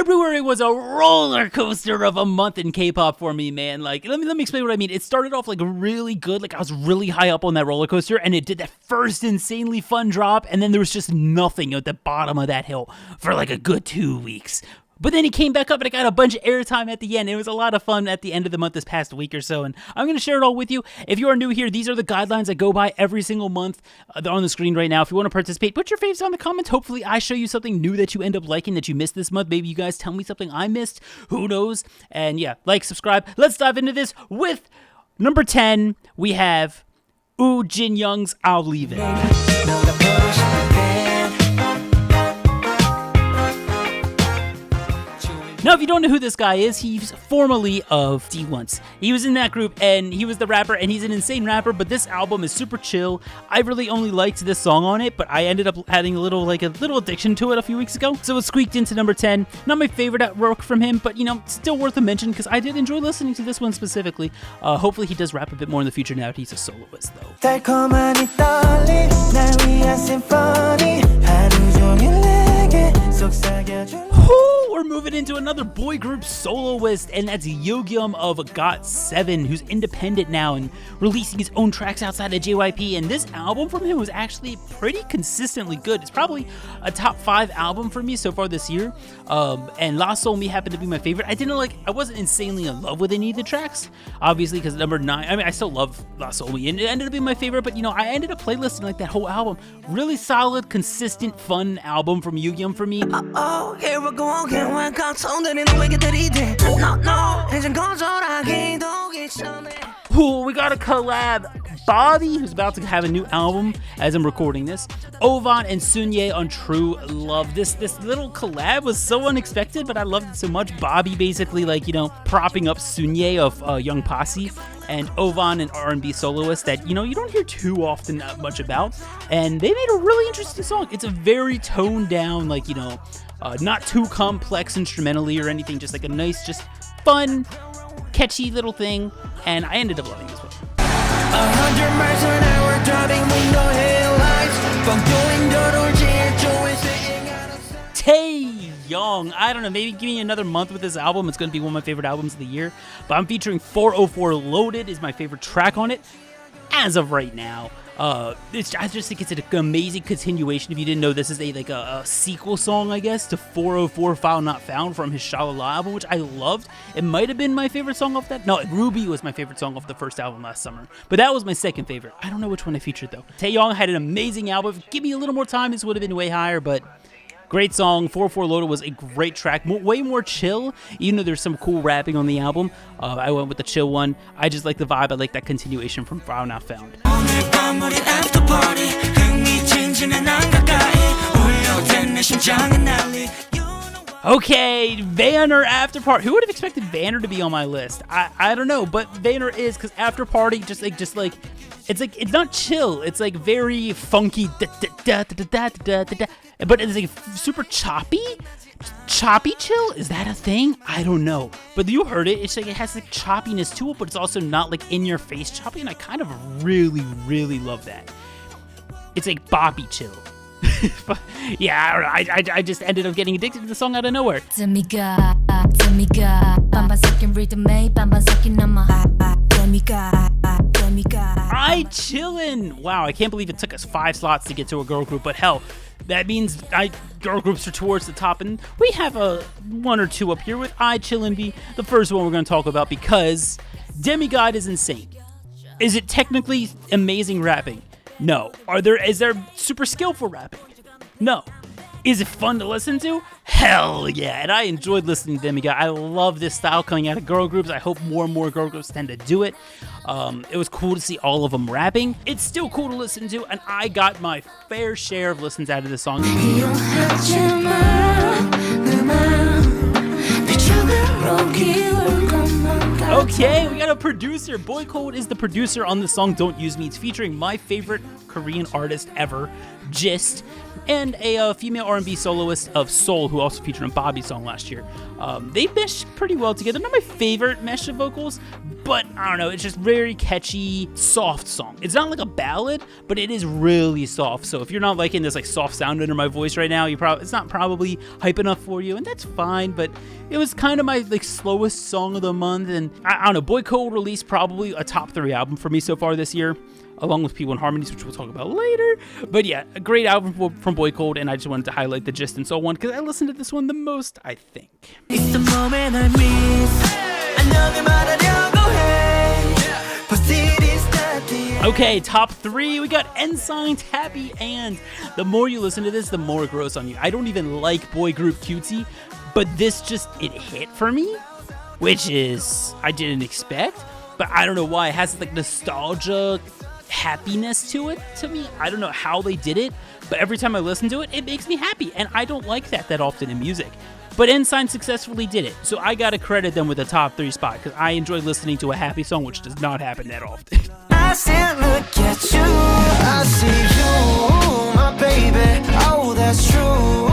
February was a roller coaster of a month in K-pop for me, man. Like, let me explain what I mean. It started off like really good, like I was really high up on that roller coaster, and it did that first insanely fun drop, and then there was just nothing at the bottom of that hill for like a good 2 weeks. But then he came back up and it got a bunch of airtime at the end. It was a lot of fun at the end of the month this past week or so, and I'm going to share it all with you. If you are new here, these are the guidelines I go by every single month. They're on the screen right now. If you want to participate, put your faves down in the comments. Hopefully I show you something new that you end up liking that you missed this month. Maybe you guys tell me something I missed. Who knows? And yeah, like, subscribe. Let's dive into this with number 10. We have Jin Young's I'll Leave It. Now, if you don't know who this guy is, he's formerly of D-Once. He was in that group, and he was the rapper, and he's an insane rapper, but this album is super chill. I really only liked this song on it, but I ended up having a little addiction to it a few weeks ago, so it squeaked into number 10. Not my favorite work from him, but, you know, still worth a mention, because I did enjoy listening to this one specifically. Hopefully he does rap a bit more in the future now that he's a soloist, though. We're moving into another boy group soloist, and that's Yogyum of GOT7, who's independent now and releasing his own tracks outside of JYP, and this album from him was actually pretty consistently good. It's probably a top 5 album for me so far this year, and La Soul Me happened to be my favorite. I wasn't insanely in love with any of the tracks, obviously, because number 9, I mean, I still love La Soul Me, and it ended up being my favorite, but, you know, I ended up playlisting, like, that whole album. Really solid, consistent, fun album from Yogyum for me. Here we go again. Ooh, we got a collab. Bobby, who's about to have a new album as I'm recording this. Ovan and Sunye on True Love. This little collab was so unexpected, but I loved it so much. Bobby basically, like, you know, propping up Sunye of Young Posse, and Ovan, an R&B soloist that, you know, you don't hear too often much about. And they made a really interesting song. It's a very toned down, like, you know, not too complex instrumentally or anything, just like a nice, just fun, catchy little thing, and I ended up loving this one. 100 miles an hour driving with no headlights. Taeyong, I don't know, maybe give me another month with this album. It's going to be one of my favorite albums of the year, but I'm featuring 404 Loaded is my favorite track on it as of right now. I just think it's an amazing continuation. If you didn't know, this is a sequel song, I guess, to 404 File Not Found from his Shalala album, which I loved. It might have been my favorite song off that. No, Ruby was my favorite song off the first album last summer, but that was my second favorite. I don't know which one I featured, though. Taeyong had an amazing album. Give me a little more time, this would have been way higher, but great song. 404 Loaded was a great track. Way more chill, even though there's some cool rapping on the album. I went with the chill one. I just like the vibe. I like that continuation from File Not Found. Okay, Vanner After Party. Who would have expected Vanner to be on my list? I don't know, but Vanner is, because After Party just like it's not chill. It's like very funky, but it's like super choppy. Choppy Chill? Is that a thing? I don't know. But you heard it. It's like it has like choppiness to it, but it's also not like in your face choppy, and I kind of really, really love that. It's like boppy chill. But yeah, I don't know. I just ended up getting addicted to the song out of nowhere. I Chillin'. Wow, I can't believe it took us 5 slots to get to a girl group, but hell, that means girl groups are towards the top, and we have a 1 or 2 up here with I Chillin' be the first one we're going to talk about, because Demigod is insane. Is it technically amazing rapping? No. Is there super skillful rapping? No. Is it fun to listen to? Hell yeah, and I enjoyed listening to Demigod. I love this style coming out of girl groups. I hope more and more girl groups tend to do it. It was cool to see all of them rapping. It's still cool to listen to, and I got my fair share of listens out of this song. Okay, we got a producer. Boy Code is the producer on the song Don't Use Me. It's featuring my favorite Korean artist ever, Gist, and a female R&B soloist of Soul, who also featured on Bobby's song last year. They meshed pretty well together. Not my favorite mesh of vocals, but I don't know, it's just very catchy, soft song. It's not like a ballad, but it is really soft. So if you're not liking this like soft sound under my voice right now, it's not probably hype enough for you, and that's fine. But it was kind of my like slowest song of the month, and I don't know. Boy Code released probably a top 3 album for me so far this year, along with P1 Harmonies, which we'll talk about later. But yeah, a great album from Boy Code, and I just wanted to highlight the Gist and So one because I listened to this one the most, I think. It's the moment I miss. 안녕히 말하려고 해. But it is not the end. Okay, top 3, we got Ensign's Happy And. The more you listen to this, the more it grows on you. I don't even like boy group Cutesy, but this just, it hit for me, which is, I didn't expect, but I don't know why. It has like nostalgia happiness to it to me. I don't know how they did it, but every time I listen to it, it makes me happy, and I don't like that often in music. But Ensign successfully did it, so I gotta credit them with a top 3 spot, because I enjoy listening to a happy song, which does not happen that often. I said, look at you. I see you, my baby. Oh, that's true.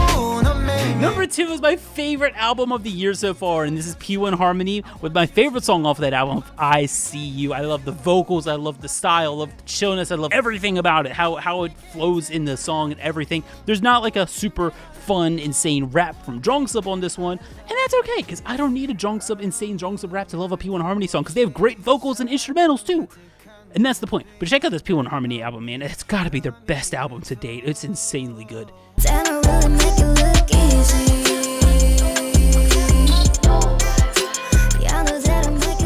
Number 2 is my favorite album of the year so far, and this is P1 Harmony with my favorite song off of that album, I See You. I love the vocals, I love the style, I love the chillness, I love everything about it, how it flows in the song and everything. There's not like a super fun, insane rap from Jongsup on this one, and that's okay, because I don't need a insane Jongsup rap to love a P1 Harmony song, because they have great vocals and instrumentals too. And that's the point. But check out this P1 Harmony album, man. It's gotta be their best album to date. It's insanely good.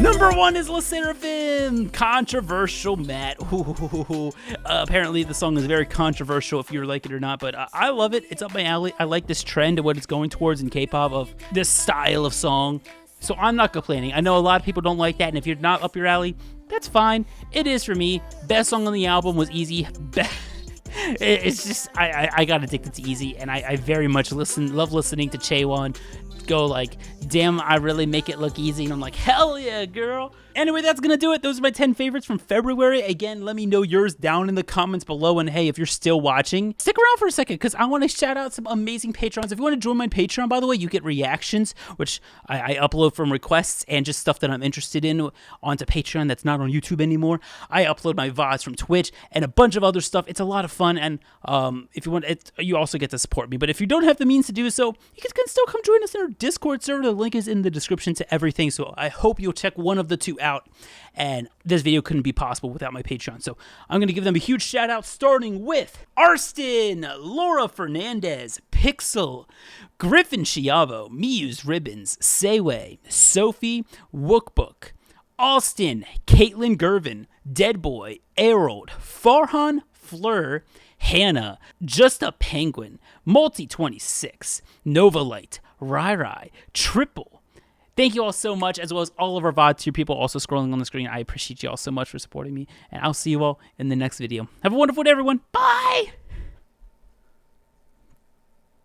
Number 1 is LE SSERAFIM, Controversial Matt. Apparently the song is very controversial if you like it or not, but I love it. It's up my alley. I like this trend of what it's going towards in K-pop of this style of song. So I'm not complaining. I know a lot of people don't like that, and if you're not up your alley, that's fine. It is for me. Best song on the album was Easy. It's just, I got addicted to Easy, and I very much love listening to Chaewon go like, damn, I really make it look easy, and I'm like, hell yeah, girl. Anyway, that's gonna do it. Those are my 10 favorites from February. Again, let me know yours down in the comments below, and hey, if you're still watching, stick around for a second, because I want to shout out some amazing Patrons. If you want to join my Patreon, by the way, you get reactions, which I upload from requests, and just stuff that I'm interested in onto Patreon that's not on YouTube anymore. I upload my VODs from Twitch, and a bunch of other stuff. It's a lot of fun, and if you want it, you also get to support me. But if you don't have the means to do so, you can still come join us in our Discord server. The link is in the description to everything, so I hope you'll check one of the 2 out. And this video couldn't be possible without my Patreon, so I'm going to give them a huge shout out, starting with Arston, Laura Fernandez, Pixel, Griffin Chiavo, Miyu's Ribbons, Seiwei, Sophie, Wookbook, Austin, Caitlin Gervin, Deadboy, Errol, Farhan, Fleur, Hannah, Just a Penguin, Multi26, Novalite, Rai, Triple. Thank you all so much, as well as all of our VOD tier people also scrolling on the screen. I appreciate you all so much for supporting me, and I'll see you all in the next video. Have a wonderful day, everyone. Bye!